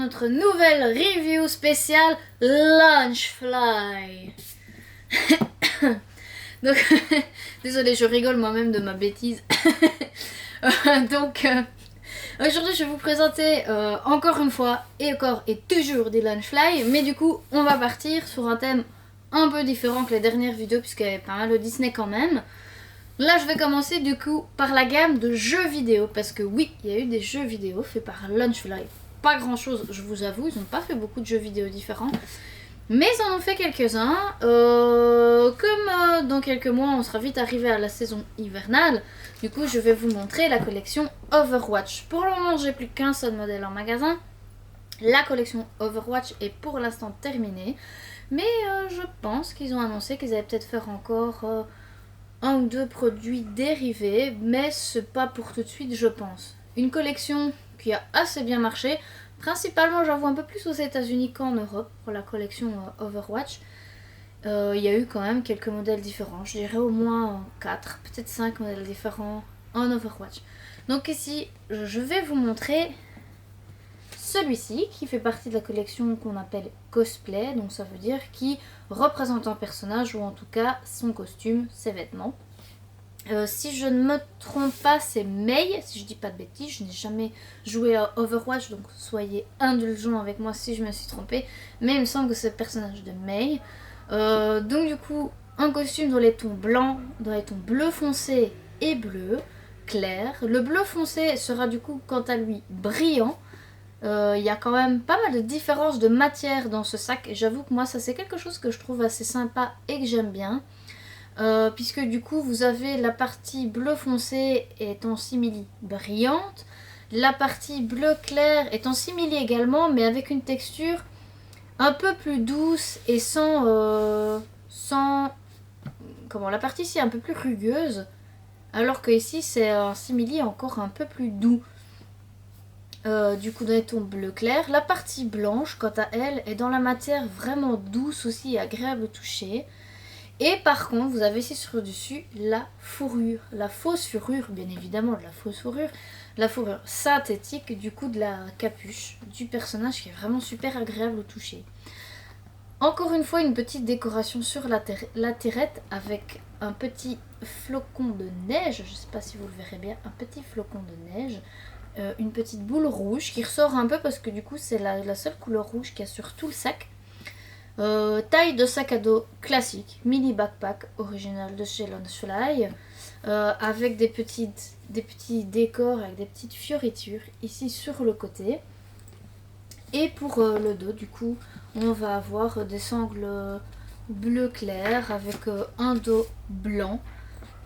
notre nouvelle review spéciale Lunchfly. Donc, désolée, je rigole moi-même de ma bêtise. Aujourd'hui, je vais vous présenter encore une fois et encore et toujours des Lunchfly. Mais du coup, on va partir sur un thème un peu différent que les dernières vidéos, puisqu'il y avait pas mal de Disney quand même. Là, je vais commencer du coup par la gamme de jeux vidéo, parce que oui, il y a eu des jeux vidéo faits par Lunchfly. Pas grand chose, je vous avoue, ils n'ont pas fait beaucoup de jeux vidéo différents, mais ils en ont fait quelques-uns. Dans quelques mois, on sera vite arrivé à la saison hivernale. Du coup, je vais vous montrer la collection Overwatch. Pour le moment, j'ai plus qu'un seul modèle en magasin. La collection Overwatch est pour l'instant terminée, mais je pense qu'ils ont annoncé qu'ils allaient peut-être faire encore un ou deux produits dérivés, mais c'est pas pour tout de suite, je pense. Une collection qui a assez bien marché, principalement j'avoue un peu plus aux États-Unis qu'en Europe pour la collection Overwatch. Il y a eu quand même quelques modèles différents, je dirais au moins 4, peut-être 5 modèles différents en Overwatch. Donc ici, je vais vous montrer celui-ci qui fait partie de la collection qu'on appelle cosplay, donc ça veut dire qui représente un personnage ou en tout cas son costume, ses vêtements. Si je ne me trompe pas, c'est Mei, si je dis pas de bêtises, je n'ai jamais joué à Overwatch, donc soyez indulgents avec moi si je me suis trompée, mais il me semble que c'est le personnage de Mei. Donc du coup, un costume dans les tons blancs, dans les tons bleu foncé et bleu clair. Le bleu foncé sera du coup quant à lui brillant. Il y a quand même pas mal de différences de matière dans ce sac et j'avoue que moi ça c'est quelque chose que je trouve assez sympa et que j'aime bien, puisque du coup vous avez la partie bleu foncé est en simili brillante, la partie bleu clair est en simili également mais avec une texture un peu plus douce et sans comment, la partie ici est un peu plus rugueuse alors que ici c'est un simili encore un peu plus doux. Du coup dans les tons bleu clair. La partie blanche quant à elle est dans la matière vraiment douce aussi et agréable au toucher. Et par contre vous avez ici sur le dessus la fourrure, la fausse fourrure, bien évidemment de la fausse fourrure, la fourrure synthétique du coup de la capuche du personnage qui est vraiment super agréable au toucher. Encore une fois une petite décoration sur la tirette avec un petit flocon de neige, je ne sais pas si vous le verrez bien, un petit flocon de neige. Une petite boule rouge qui ressort un peu parce que du coup c'est la seule couleur rouge qu'il y a sur tout le sac. Taille de sac à dos classique, mini backpack original de chez Lunchfly, avec des petits décors avec des petites fioritures ici sur le côté. Et pour le dos du coup on va avoir des sangles bleu clair avec un dos blanc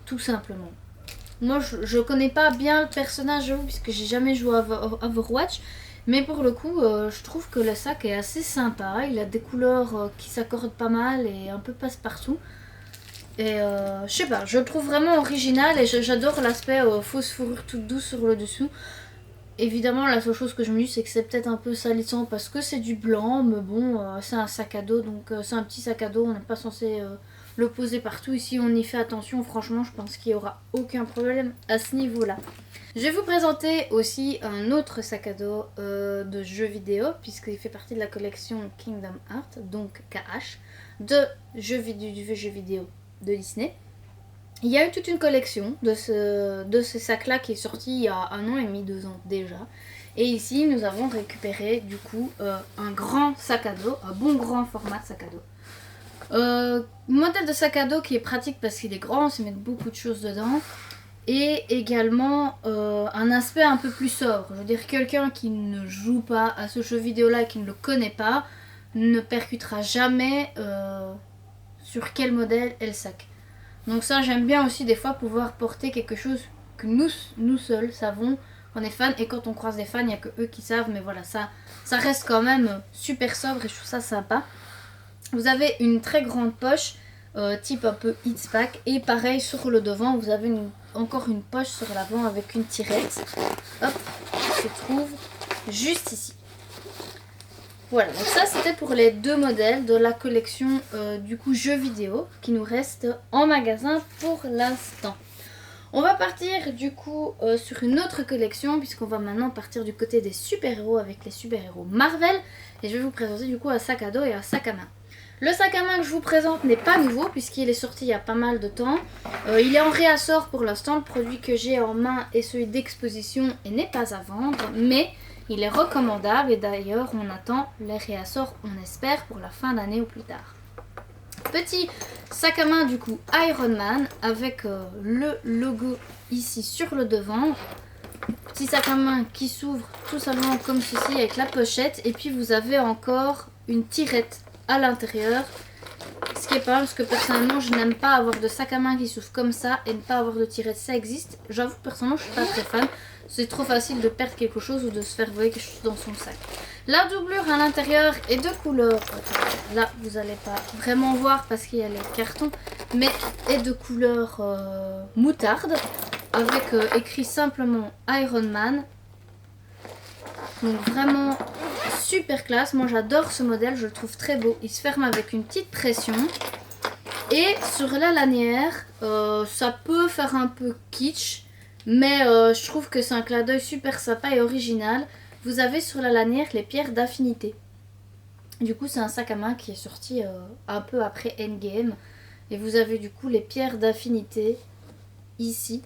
tout simplement. Moi je connais pas bien le personnage puisque j'ai jamais joué à Overwatch, mais pour le coup je trouve que le sac est assez sympa, il a des couleurs qui s'accordent pas mal et un peu passe-partout. Et je sais pas, je le trouve vraiment original et j'adore l'aspect fausse fourrure toute douce sur le dessous. Évidemment la seule chose que je me dis c'est que c'est peut-être un peu salissant parce que c'est du blanc, mais bon c'est un sac à dos donc c'est un petit sac à dos, on n'est pas censé le poser partout. Ici on y fait attention, franchement je pense qu'il n'y aura aucun problème à ce niveau là. Je vais vous présenter aussi un autre sac à dos de jeux vidéo puisqu'il fait partie de la collection Kingdom Hearts, donc KH, du jeu vidéo de Disney. Il y a eu toute une collection de ce sac là qui est sorti il y a 1 an et demi, 2 ans déjà. Et ici nous avons récupéré du coup un grand sac à dos, un bon grand format de sac à dos. Modèle de sac à dos qui est pratique parce qu'il est grand, on sait mettre beaucoup de choses dedans. Et également un aspect un peu plus sobre. Je veux dire, quelqu'un qui ne joue pas à ce jeu vidéo là et qui ne le connaît pas ne percutera jamais sur quel modèle est le sac. Donc ça j'aime bien aussi des fois pouvoir porter quelque chose que nous seuls savons qu'on est fan, et quand on croise des fans il n'y a que eux qui savent, mais voilà, ça reste quand même super sobre et je trouve ça sympa. Vous avez une très grande poche type un peu It's Pack, et pareil sur le devant vous avez encore une poche sur l'avant avec une tirette, hop, qui se trouve juste ici. Voilà, donc ça c'était pour les deux modèles de la collection du coup jeux vidéo qui nous reste en magasin pour l'instant. On va partir du coup sur une autre collection puisqu'on va maintenant partir du côté des super-héros avec les super-héros Marvel. Et je vais vous présenter du coup un sac à dos et un sac à main. Le sac à main que je vous présente n'est pas nouveau puisqu'il est sorti il y a pas mal de temps. Il est en réassort pour l'instant, le produit que j'ai en main est celui d'exposition et n'est pas à vendre. Mais il est recommandable et d'ailleurs on attend les réassorts, on espère, pour la fin d'année ou plus tard. Petit sac à main du coup Iron Man avec le logo ici sur le devant. Petit sac à main qui s'ouvre tout simplement comme ceci avec la pochette. Et puis vous avez encore une tirette à l'intérieur. Ce qui est pas mal parce que personnellement je n'aime pas avoir de sac à main qui s'ouvre comme ça et ne pas avoir de tirette. Ça existe. J'avoue personnellement je suis pas très fan. C'est trop facile de perdre quelque chose ou de se faire voler quelque chose dans son sac. La doublure à l'intérieur est de couleur, là vous n'allez pas vraiment voir parce qu'il y a les cartons, mais est de couleur moutarde avec écrit simplement Iron Man. Donc vraiment super classe, moi j'adore ce modèle, je le trouve très beau. Il se ferme avec une petite pression et sur la lanière ça peut faire un peu kitsch, mais je trouve que c'est un clin d'œil super sympa et original. Vous avez sur la lanière les pierres d'affinité. Du coup c'est un sac à main qui est sorti un peu après Endgame. Et vous avez du coup les pierres d'affinité ici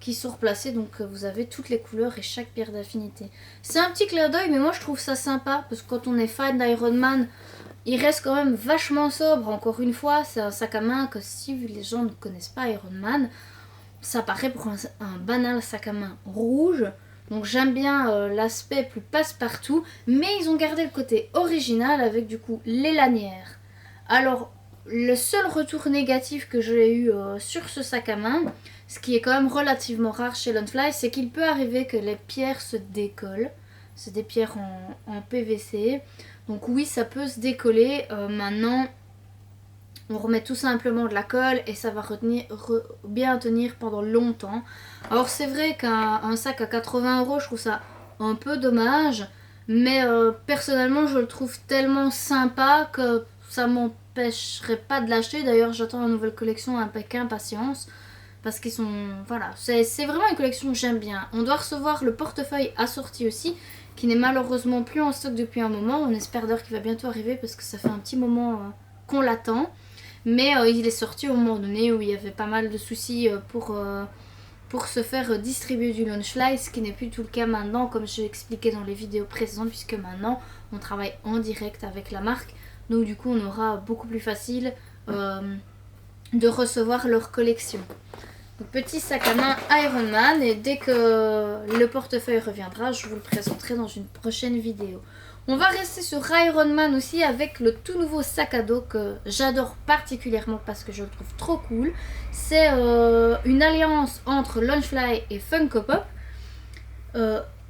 qui sont replacées. Donc vous avez toutes les couleurs et chaque pierre d'affinité. C'est un petit clin d'œil mais moi je trouve ça sympa. Parce que quand on est fan d'Iron Man, il reste quand même vachement sobre. Encore une fois c'est un sac à main que si les gens ne connaissent pas Iron Man, ça paraît pour un banal sac à main rouge. Donc j'aime bien l'aspect plus passe-partout, mais ils ont gardé le côté original avec du coup les lanières. Alors le seul retour négatif que j'ai eu sur ce sac à main, ce qui est quand même relativement rare chez Loungefly, c'est qu'il peut arriver que les pierres se décollent. C'est des pierres en PVC, donc oui ça peut se décoller. Maintenant on remet tout simplement de la colle et ça va bien tenir pendant longtemps. Alors c'est vrai qu'un sac à 80 €, je trouve ça un peu dommage. Mais personnellement je le trouve tellement sympa que ça m'empêcherait pas de l'acheter. D'ailleurs j'attends la nouvelle collection avec impatience. Parce qu'ils sont... Voilà, c'est vraiment une collection que j'aime bien. On doit recevoir le portefeuille assorti aussi, qui n'est malheureusement plus en stock depuis un moment. On espère d'ailleurs qu'il va bientôt arriver parce que ça fait un petit moment qu'on l'attend. Mais il est sorti au moment donné où il y avait pas mal de soucis pour se faire distribuer du Loungefly, ce qui n'est plus tout le cas maintenant, comme je l'ai expliqué dans les vidéos précédentes, puisque maintenant on travaille en direct avec la marque. Donc du coup on aura beaucoup plus facile de recevoir leur collection. Donc, petit sac à main Iron Man, et dès que le portefeuille reviendra, je vous le présenterai dans une prochaine vidéo. On va rester sur Iron Man aussi avec le tout nouveau sac à dos que j'adore particulièrement parce que je le trouve trop cool. C'est une alliance entre Loungefly et Funko Pop,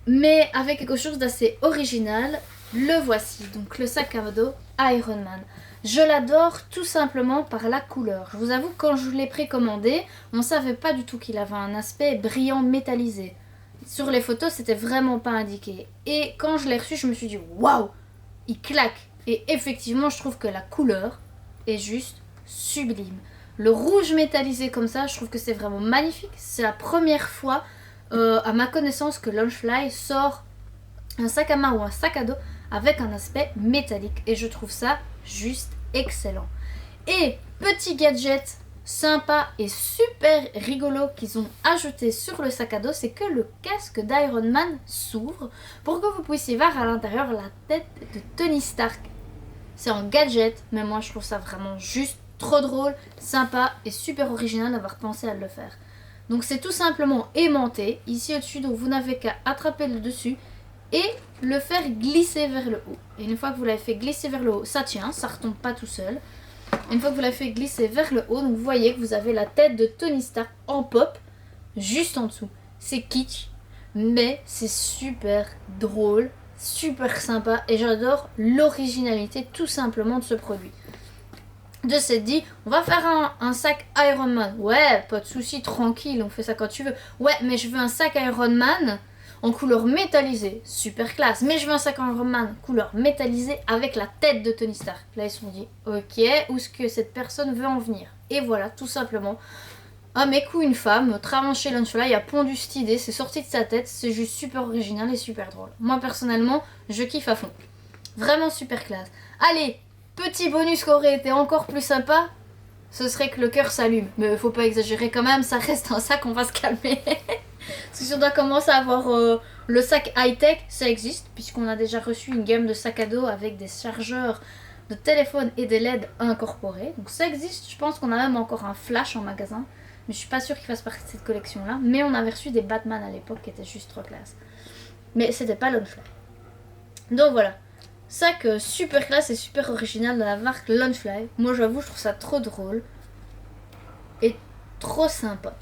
mais avec quelque chose d'assez original. Le voici, donc le sac à dos Iron Man. Je l'adore tout simplement par la couleur. Je vous avoue, quand je l'ai précommandé, on ne savait pas du tout qu'il avait un aspect brillant métallisé. Sur les photos, c'était vraiment pas indiqué. Et quand je l'ai reçu, je me suis dit waouh, il claque. Et effectivement, je trouve que la couleur est juste sublime. Le rouge métallisé comme ça, je trouve que c'est vraiment magnifique. C'est la première fois, à ma connaissance, que Loungefly sort un sac à main ou un sac à dos avec un aspect métallique. Et je trouve ça juste excellent. Et petit gadget sympa et super rigolo qu'ils ont ajouté sur le sac à dos, c'est que le casque d'Iron Man s'ouvre pour que vous puissiez voir à l'intérieur la tête de Tony Stark. C'est un gadget, mais moi je trouve ça vraiment juste trop drôle, sympa et super original d'avoir pensé à le faire. Donc c'est tout simplement aimanté ici au-dessus, donc vous n'avez qu'à attraper le dessus et le faire glisser vers le haut. Et une fois que vous l'avez fait glisser vers le haut, ça tient, ça retombe pas tout seul. Une fois que vous l'avez fait glisser vers le haut, donc vous voyez que vous avez la tête de Tony Stark en pop juste en dessous. C'est kitsch, mais c'est super drôle, super sympa et j'adore l'originalité tout simplement de ce produit. De cette dit, on va faire un sac Iron Man. Ouais, pas de souci, tranquille, on fait ça quand tu veux. Ouais, mais je veux un sac Iron Man en couleur métallisée, super classe. Mais je veux un sac Iron Man couleur métallisée avec la tête de Tony Stark. Là ils se sont dit, ok, où est-ce que cette personne veut en venir? Et voilà, tout simplement. Ah mes coups, une femme, travaillant chez Lunchfly a pondu cette idée, c'est sorti de sa tête, c'est juste super original et super drôle. Moi personnellement, je kiffe à fond. Vraiment super classe. Allez, petit bonus qui aurait été encore plus sympa, ce serait que le cœur s'allume. Mais faut pas exagérer quand même, ça reste un sac, on va se calmer. Parce que si on doit commencer à avoir le sac high-tech, ça existe, puisqu'on a déjà reçu une gamme de sacs à dos avec des chargeurs de téléphone et des LED incorporés. Donc ça existe, je pense qu'on a même encore un flash en magasin. Mais je suis pas sûre qu'il fasse partie de cette collection-là. Mais on avait reçu des Batman à l'époque qui étaient juste trop classe. Mais c'était pas Lunchfly. Donc voilà. Sac super classe et super original de la marque Lunchfly. Moi j'avoue, je trouve ça trop drôle. Et trop sympa.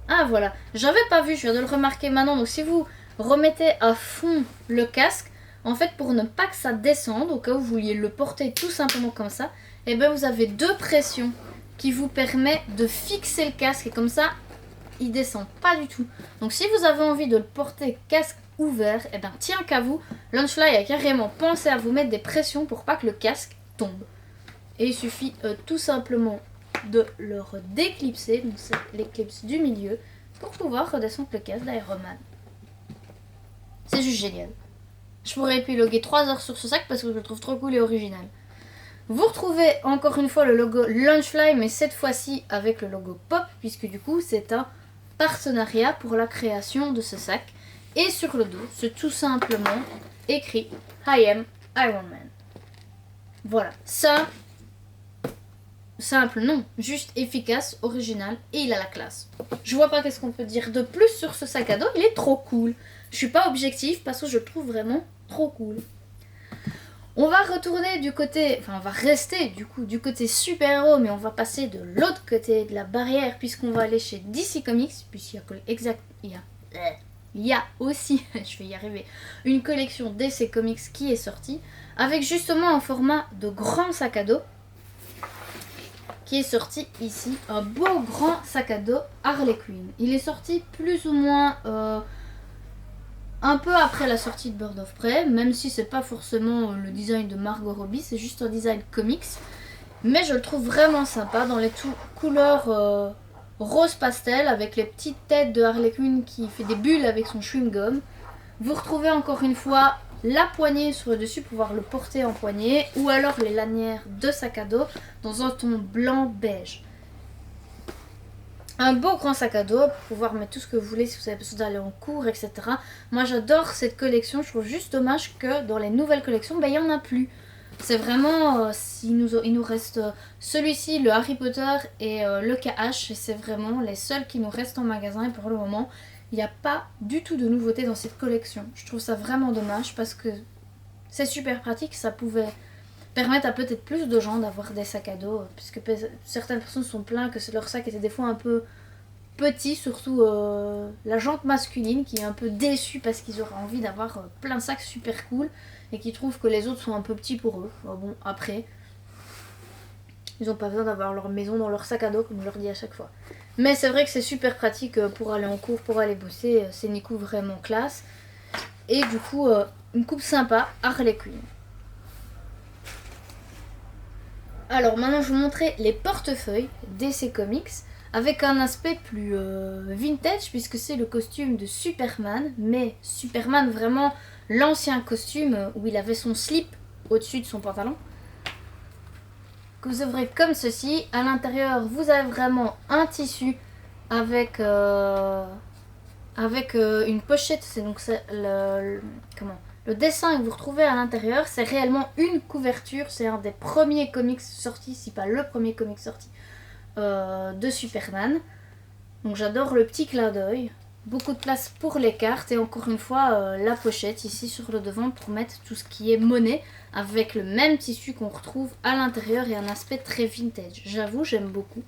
Ah voilà, j'avais pas vu, je viens de le remarquer maintenant. Donc si vous remettez à fond le casque, en fait pour ne pas que ça descende, au cas où vous vouliez le porter tout simplement comme ça, et bien vous avez 2 pressions qui vous permettent de fixer le casque et comme ça il descend pas du tout. Donc si vous avez envie de le porter casque ouvert, et bien tiens qu'à vous, Lunchfly a carrément pensé à vous mettre des pressions pour pas que le casque tombe. Et il suffit tout simplement de le déclipser, donc c'est l'éclipse du milieu, pour pouvoir redescendre le casque d'Iron Man. C'est juste génial. Je pourrais épiloguer 3 heures sur ce sac parce que je le trouve trop cool et original. Vous retrouvez encore une fois le logo Lunchfly, mais cette fois-ci avec le logo Pop, puisque du coup c'est un partenariat pour la création de ce sac. Et sur le dos, c'est tout simplement écrit I am Iron Man. Voilà, ça, simple, non, juste efficace, original, et il a la classe. Je vois pas qu'est-ce qu'on peut dire de plus sur ce sac à dos, il est trop cool. Je suis pas objective parce que je le trouve vraiment trop cool. On va retourner du côté, enfin on va rester du coup du côté super-héros, mais on va passer de l'autre côté de la barrière puisqu'on va aller chez DC Comics, puisqu'il y a aussi, je vais y arriver, une collection DC Comics qui est sortie, avec justement un format de grand sac à dos, qui est sorti ici, un beau grand sac à dos Harley Quinn. Il est sorti plus ou moins un peu après la sortie de Bird of Prey, même si c'est pas forcément le design de Margot Robbie, c'est juste un design comics. Mais je le trouve vraiment sympa dans les couleurs rose pastel avec les petites têtes de Harley Quinn qui fait des bulles avec son chewing-gum. Vous retrouvez encore une fois la poignée sur le dessus pour pouvoir le porter en poignée ou alors les lanières de sac à dos dans un ton blanc beige. Un beau grand sac à dos pour pouvoir mettre tout ce que vous voulez si vous avez besoin d'aller en cours, etc. Moi j'adore cette collection, je trouve juste dommage que dans les nouvelles collections, il n'y en a plus. C'est vraiment, il nous reste celui-ci, le Harry Potter et le KH, et c'est vraiment les seuls qui nous restent en magasin et pour le moment, il n'y a pas du tout de nouveautés dans cette collection. Je trouve ça vraiment dommage parce que c'est super pratique, ça pouvait permettre à peut-être plus de gens d'avoir des sacs à dos, puisque certaines personnes sont plaintes que leur sac était des fois un peu petit, surtout la jante masculine qui est un peu déçue parce qu'ils auraient envie d'avoir plein de sacs super cool et qui trouvent que les autres sont un peu petits pour eux. Bon, après, ils n'ont pas besoin d'avoir leur maison dans leur sac à dos comme je leur dis à chaque fois. Mais c'est vrai que c'est super pratique pour aller en cours, pour aller bosser, c'est une coupe vraiment classe. Et du coup, une coupe sympa, Harley Quinn. Alors maintenant je vais vous montrer les portefeuilles DC Comics avec un aspect plus vintage puisque c'est le costume de Superman, mais Superman vraiment l'ancien costume où il avait son slip au-dessus de son pantalon. Que vous ouvrez comme ceci, à l'intérieur vous avez vraiment un tissu avec, une pochette, c'est donc le dessin que vous retrouvez à l'intérieur, c'est réellement une couverture. C'est un des premiers comics sortis, si pas le premier comic sorti de Superman. Donc j'adore le petit clin d'œil. Beaucoup de place pour les cartes et encore une fois la pochette ici sur le devant pour mettre tout ce qui est monnaie avec le même tissu qu'on retrouve à l'intérieur et un aspect très vintage. J'avoue, j'aime beaucoup.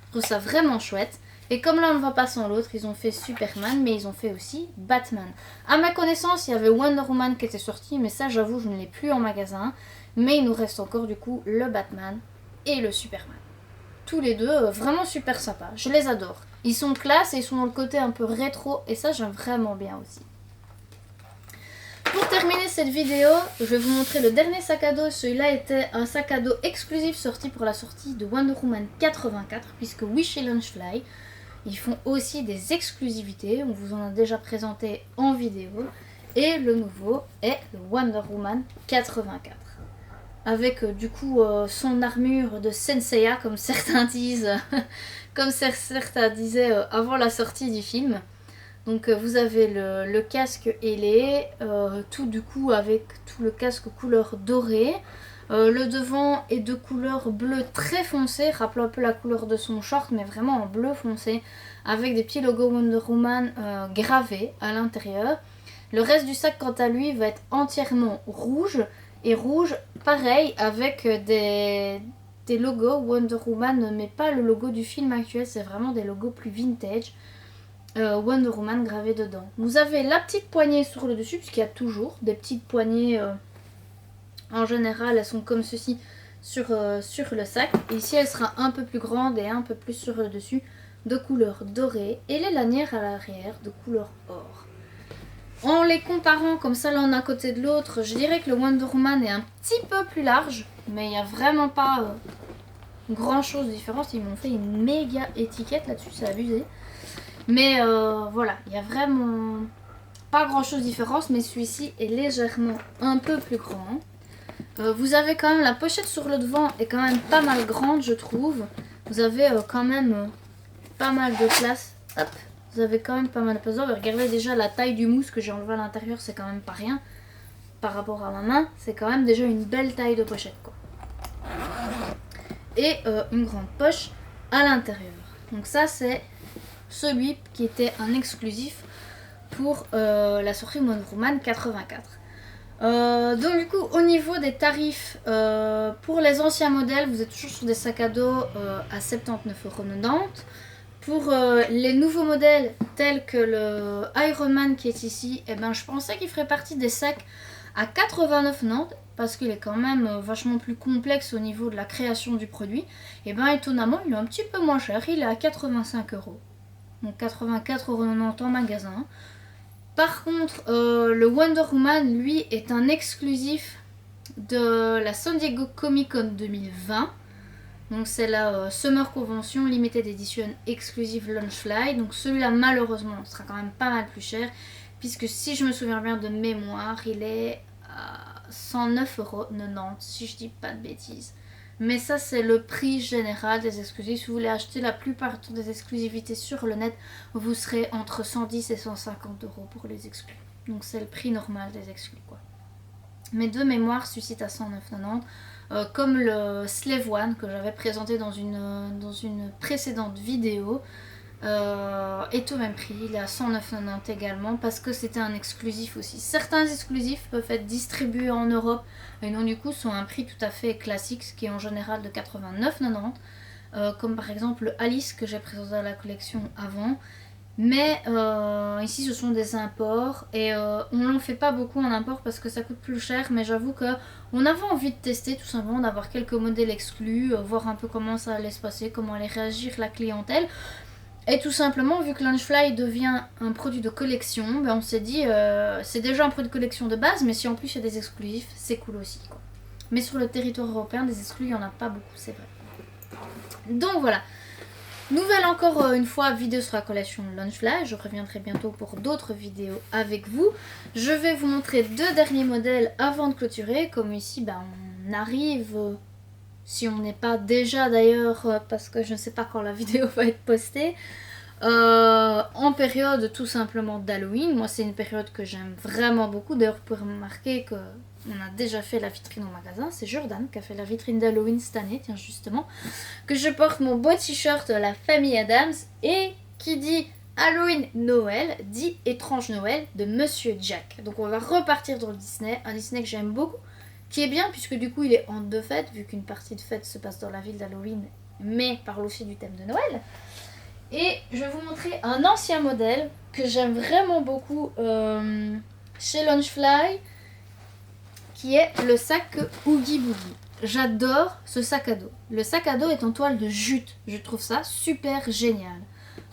Je trouve ça vraiment chouette. Et comme l'un ne va pas sans l'autre, ils ont fait Superman, mais ils ont fait aussi Batman. À ma connaissance, il y avait Wonder Woman qui était sorti, mais ça, j'avoue, je ne l'ai plus en magasin. Mais il nous reste encore, du coup, le Batman et le Superman. Tous les deux, vraiment super sympas. Je les adore. Ils sont classe et ils sont dans le côté un peu rétro, et ça, j'aime vraiment bien aussi. pour terminer cette vidéo, je vais vous montrer le dernier sac à dos. Celui-là était un sac à dos exclusif sorti pour la sortie de Wonder Woman 84, puisque Wish et Launchfly, ils font aussi des exclusivités. On vous en a déjà présenté en vidéo. Et le nouveau est le Wonder Woman 84. Avec du coup son armure de Senseiya, comme certains disent, comme certains disaient avant la sortie du film. Donc vous avez le casque ailé, tout du coup avec tout le casque couleur dorée. Le devant est de couleur bleu très foncé, rappelant un peu la couleur de son short, mais vraiment en bleu foncé, avec des petits logos Wonder Woman gravés à l'intérieur. Le reste du sac, quant à lui, va être entièrement rouge, et rouge, pareil, avec des logos Wonder Woman, mais pas le logo du film actuel, c'est vraiment des logos plus vintage. Wonder Woman gravé dedans. Vous avez la petite poignée sur le dessus, puisqu'il y a toujours des petites poignées, en général elles sont comme ceci sur le sac. Et ici elle sera un peu plus grande et un peu plus sur le dessus, de couleur dorée, et les lanières à l'arrière de couleur or. En les comparant comme ça l'un à côté de l'autre, je dirais que le Wonder Woman est un petit peu plus large, mais il n'y a vraiment pas grand chose de différence. Ils m'ont fait une méga étiquette là-dessus, c'est abusé. Mais voilà, il n'y a vraiment pas grand chose de différence, mais celui-ci est légèrement un peu plus grand. Vous avez quand même la pochette sur le devant est quand même pas mal grande, je trouve. Vous avez quand même pas mal de place. Hop, vous avez quand même pas mal de place. Regardez déjà la taille du mousse que j'ai enlevé à l'intérieur, c'est quand même pas rien. Par rapport à ma main, c'est quand même déjà une belle taille de pochette, quoi. Et une grande poche à l'intérieur. Donc ça c'est celui qui était un exclusif pour la sortie Wonder Woman 84. Donc du coup au niveau des tarifs, pour les anciens modèles vous êtes toujours sur des sacs à dos à 79,90 €. Pour les nouveaux modèles tels que le Iron Man qui est ici, eh ben, je pensais qu'il ferait partie des sacs à 89,90 € parce qu'il est quand même vachement plus complexe au niveau de la création du produit. Et ben étonnamment il est un petit peu moins cher, il est à 85 €. Donc 84,90 € en magasin. Par contre, le Wonder Woman, lui, est un exclusif de la San Diego Comic Con 2020. Donc c'est la Summer Convention Limited Edition Exclusive Launchfly. Donc celui-là, malheureusement, sera quand même pas mal plus cher. Puisque si je me souviens bien de mémoire, il est à 109,90 €, si je dis pas de bêtises. Mais ça c'est le prix général des exclusifs. Si vous voulez acheter la plupart des exclusivités sur le net, vous serez entre 110 et 150 € pour les exclus. Donc c'est le prix normal des exclus, quoi. Mais de mémoire, celui-ci est à 109,90 €. Comme le Slave One que j'avais présenté dans une précédente vidéo, est au même prix, il est à 109,90 € également parce que c'était un exclusif aussi. Certains exclusifs peuvent être distribués en Europe et donc du coup sont à un prix tout à fait classique, ce qui est en général de 89,90 €, comme par exemple le Alice que j'ai présenté à la collection avant. Mais ici ce sont des imports et on n'en fait pas beaucoup en import parce que ça coûte plus cher, mais j'avoue qu'on avait envie de tester tout simplement, d'avoir quelques modèles exclus, voir un peu comment ça allait se passer, comment allait réagir la clientèle. Et tout simplement, vu que Launchfly devient un produit de collection, ben on s'est dit, c'est déjà un produit de collection de base, mais si en plus il y a des exclusifs, c'est cool aussi, quoi. Mais sur le territoire européen, des exclus, il n'y en a pas beaucoup, c'est vrai. Donc voilà. Nouvelle encore une fois vidéo sur la collection Launchfly. Je reviendrai bientôt pour d'autres vidéos avec vous. Je vais vous montrer 2 derniers modèles avant de clôturer. Comme ici, ben, on arrive... si on n'est pas déjà d'ailleurs, parce que je ne sais pas quand la vidéo va être postée, en période tout simplement d'Halloween. Moi c'est une période que j'aime vraiment beaucoup. D'ailleurs vous pouvez remarquer qu'on a déjà fait la vitrine au magasin. C'est Jordan qui a fait la vitrine d'Halloween cette année, tiens justement. Que je porte mon beau t-shirt de la famille Adams et qui dit Halloween Noël, dit Étrange Noël de Monsieur Jack. Donc on va repartir dans le Disney, un Disney que j'aime beaucoup. Qui est bien puisque du coup il est en 2 fêtes, vu qu'une partie de fête se passe dans la ville d'Halloween, mais parle aussi du thème de Noël. Et je vais vous montrer un ancien modèle que j'aime vraiment beaucoup chez Launchfly, qui est le sac Oogie Boogie. J'adore ce sac à dos. Le sac à dos est en toile de jute, je trouve ça super génial.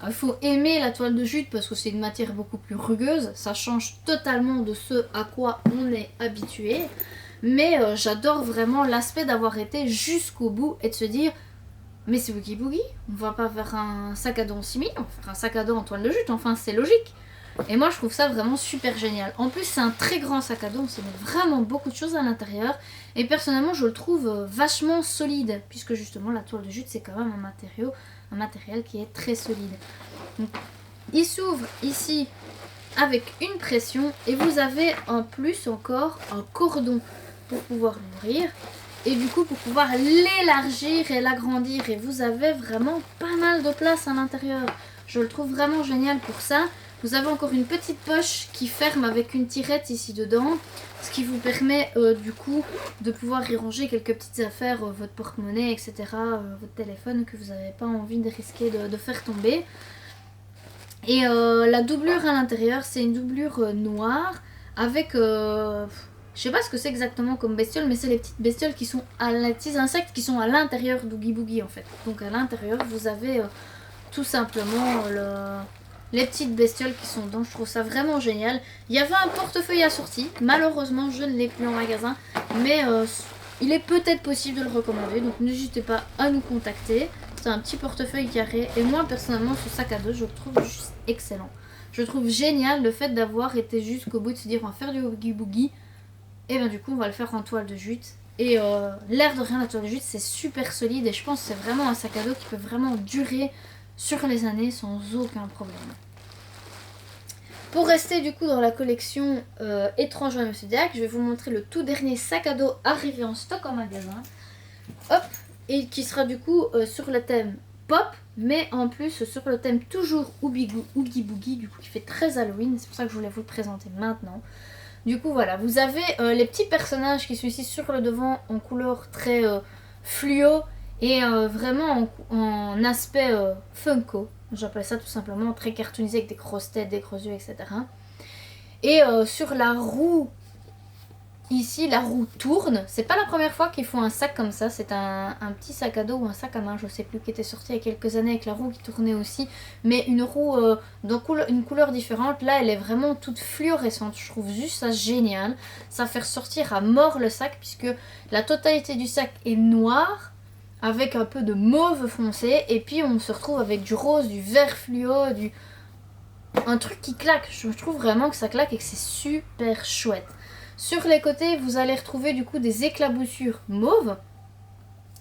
Il faut aimer la toile de jute parce que c'est une matière beaucoup plus rugueuse. Ça change totalement de ce à quoi on est habitué. Mais j'adore vraiment l'aspect d'avoir été jusqu'au bout et de se dire mais c'est Oogie Boogie, on va pas faire un sac à dos en simili, on va faire un sac à dos en toile de jute, enfin c'est logique. Et moi je trouve ça vraiment super génial. En plus c'est un très grand sac à dos, on s'y met vraiment beaucoup de choses à l'intérieur. Et personnellement je le trouve vachement solide, puisque justement la toile de jute c'est quand même un matériel qui est très solide. Donc, il s'ouvre ici avec une pression et vous avez en plus encore un cordon pour pouvoir l'ouvrir. Et du coup pour pouvoir l'élargir et l'agrandir. Et vous avez vraiment pas mal de place à l'intérieur. Je le trouve vraiment génial pour ça. Vous avez encore une petite poche qui ferme avec une tirette ici dedans. Ce qui vous permet du coup de pouvoir y ranger quelques petites affaires. Votre porte-monnaie, etc. Votre téléphone que vous n'avez pas envie de risquer de faire tomber. Et la doublure à l'intérieur, c'est une doublure noire avec... je sais pas ce que c'est exactement comme bestiole, mais c'est les petites bestioles qui sont les petits insectes qui sont à l'intérieur d'Oogie Boogie en fait. Donc à l'intérieur vous avez tout simplement les petites bestioles qui sont dedans. Je trouve ça vraiment génial. Il y avait un portefeuille assorti, malheureusement je ne l'ai plus en magasin, mais il est peut-être possible de le recommander, donc n'hésitez pas à nous contacter. C'est un petit portefeuille carré et moi personnellement ce sac à dos je le trouve juste excellent. Je trouve génial le fait d'avoir été jusqu'au bout de se dire on va faire du Oogie Boogie. Et bien du coup on va le faire en toile de jute. Et l'air de rien la toile de jute c'est super solide et je pense que c'est vraiment un sac à dos qui peut vraiment durer sur les années sans aucun problème. Pour rester du coup dans la collection étrange à Monsieur Diac, je vais vous montrer le tout dernier sac à dos arrivé en stock en magasin. Hop, et qui sera du coup sur le thème pop, mais en plus sur le thème toujours Oogie Boogie, du coup qui fait très Halloween, c'est pour ça que je voulais vous le présenter maintenant. Du coup voilà, vous avez les petits personnages qui sont ici sur le devant en couleur très fluo et vraiment en aspect Funko. J'appelle ça tout simplement très cartoonisé avec des grosses têtes, des gros yeux, etc. Et sur la roue, ici la roue tourne. C'est pas la première fois qu'ils font un sac comme ça. C'est un petit sac à dos ou un sac à main, je sais plus, qui était sorti il y a quelques années avec la roue qui tournait aussi. Mais une roue une couleur différente. Là elle est vraiment toute fluorescente. Je trouve juste ça génial. Ça fait ressortir à mort le sac puisque la totalité du sac est noire, avec un peu de mauve foncé. Et puis on se retrouve avec du rose, du vert fluo, un truc qui claque. Je trouve vraiment que ça claque et que c'est super chouette. Sur les côtés, vous allez retrouver du coup des éclaboussures mauves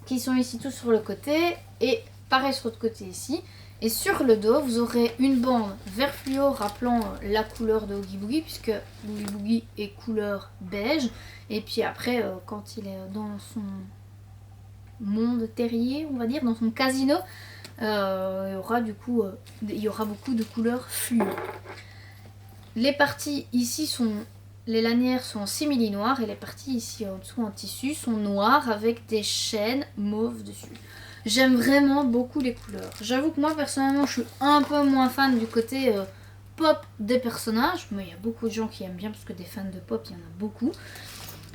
qui sont ici tous sur le côté et pareil sur l'autre côté ici. Et sur le dos, vous aurez une bande vert fluo rappelant la couleur de Oogie Boogie puisque Oogie Boogie est couleur beige. Et puis après, quand il est dans son monde terrier, on va dire, dans son casino, il y aura du coup il y aura beaucoup de couleurs fluo. Les parties ici sont... Les lanières sont en simili noir et les parties ici en dessous en tissu sont noires avec des chaînes mauves dessus. J'aime vraiment beaucoup les couleurs. J'avoue que moi personnellement je suis un peu moins fan du côté pop des personnages. Mais il y a beaucoup de gens qui aiment bien parce que des fans de pop il y en a beaucoup.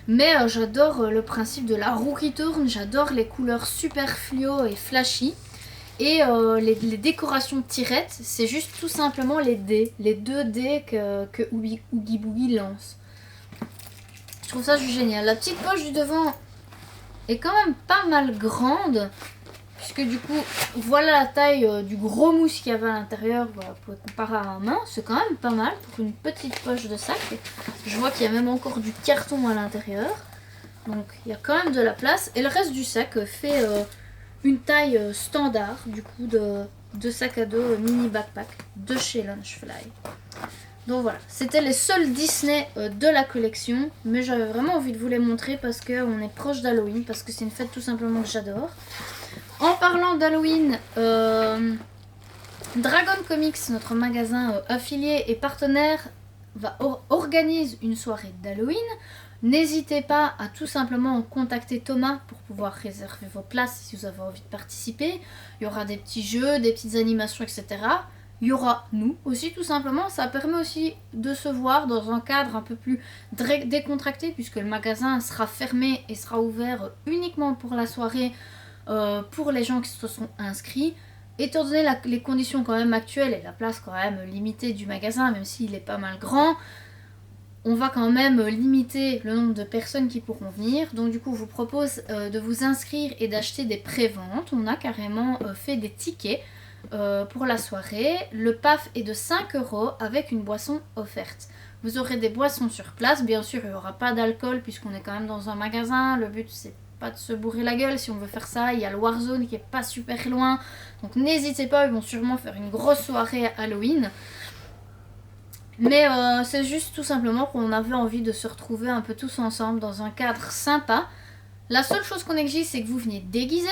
Mais j'adore le principe de la roue qui tourne. J'adore les couleurs super fluo et flashy. Et les décorations de tirettes, c'est juste tout simplement les dés. Les 2 dés que Oogie Boogie lance. Je trouve ça juste génial. La petite poche du devant est quand même pas mal grande. Puisque du coup, voilà la taille du gros mousse qu'il y avait à l'intérieur. Voilà, vous pouvez comparer à ma main. C'est quand même pas mal pour une petite poche de sac. Je vois qu'il y a même encore du carton à l'intérieur. Donc il y a quand même de la place. Et le reste du sac fait... une taille standard du coup de sac à dos mini backpack de chez Lunchfly. Donc voilà, c'était les seuls Disney de la collection, mais j'avais vraiment envie de vous les montrer parce qu'on est proche d'Halloween, parce que c'est une fête tout simplement que j'adore. En parlant d'Halloween, Dragon Comics, notre magasin affilié et partenaire, organise une soirée d'Halloween. N'hésitez pas à tout simplement contacter Thomas pour pouvoir réserver vos places si vous avez envie de participer. Il y aura des petits jeux, des petites animations, etc. Il y aura nous aussi tout simplement. Ça permet aussi de se voir dans un cadre un peu plus décontracté puisque le magasin sera fermé et sera ouvert uniquement pour la soirée pour les gens qui se sont inscrits. étant donné les conditions quand même actuelles et la place quand même limitée du magasin, même s'il est pas mal grand, on va quand même limiter le nombre de personnes qui pourront venir. Donc du coup, je vous propose de vous inscrire et d'acheter des préventes. On a carrément fait des tickets pour la soirée. Le PAF est de 5 € avec une boisson offerte. Vous aurez des boissons sur place. Bien sûr, il n'y aura pas d'alcool puisqu'on est quand même dans un magasin. Le but, c'est pas de se bourrer la gueule si on veut faire ça. Il y a le Warzone qui est pas super loin. Donc n'hésitez pas, ils vont sûrement faire une grosse soirée Halloween. Mais c'est juste tout simplement qu'on avait envie de se retrouver un peu tous ensemble dans un cadre sympa. La seule chose qu'on exige, c'est que vous veniez déguisés.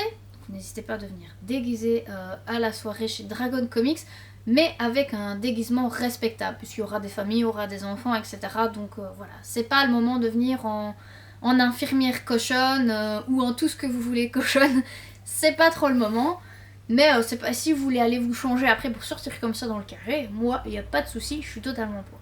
N'hésitez pas à venir déguisé à la soirée chez Dragon Comics, mais avec un déguisement respectable, puisqu'il y aura des familles, il y aura des enfants, etc. Donc voilà, c'est pas le moment de venir en infirmière cochonne ou en tout ce que vous voulez cochonne. C'est pas trop le moment. Mais c'est pas, si vous voulez aller vous changer après pour sortir comme ça dans le carré, moi, il n'y a pas de souci, je suis totalement pour.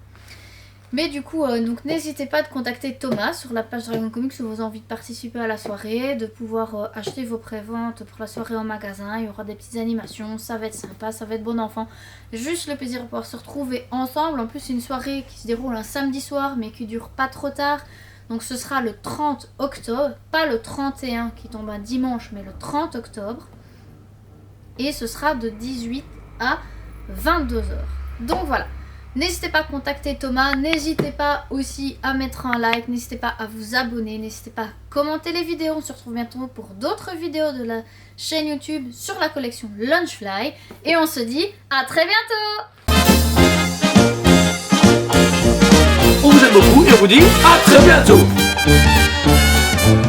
Mais du coup, donc n'hésitez pas à contacter Thomas sur la page Dragon Comics si vous avez envie de participer à la soirée, de pouvoir acheter vos préventes pour la soirée en magasin. Il y aura des petites animations, ça va être sympa, ça va être bon enfant. Juste le plaisir de pouvoir se retrouver ensemble. En plus, c'est une soirée qui se déroule un samedi soir, mais qui dure pas trop tard. Donc ce sera le 30 octobre, pas le 31 qui tombe un dimanche, mais le 30 octobre. Et ce sera de 18 à 22 h. Donc voilà, n'hésitez pas à contacter Thomas, n'hésitez pas aussi à mettre un like, n'hésitez pas à vous abonner, n'hésitez pas à commenter les vidéos. On se retrouve bientôt pour d'autres vidéos de la chaîne YouTube sur la collection Lunchfly. Et on se dit à très bientôt. On vous aime beaucoup et on vous dit à très bientôt.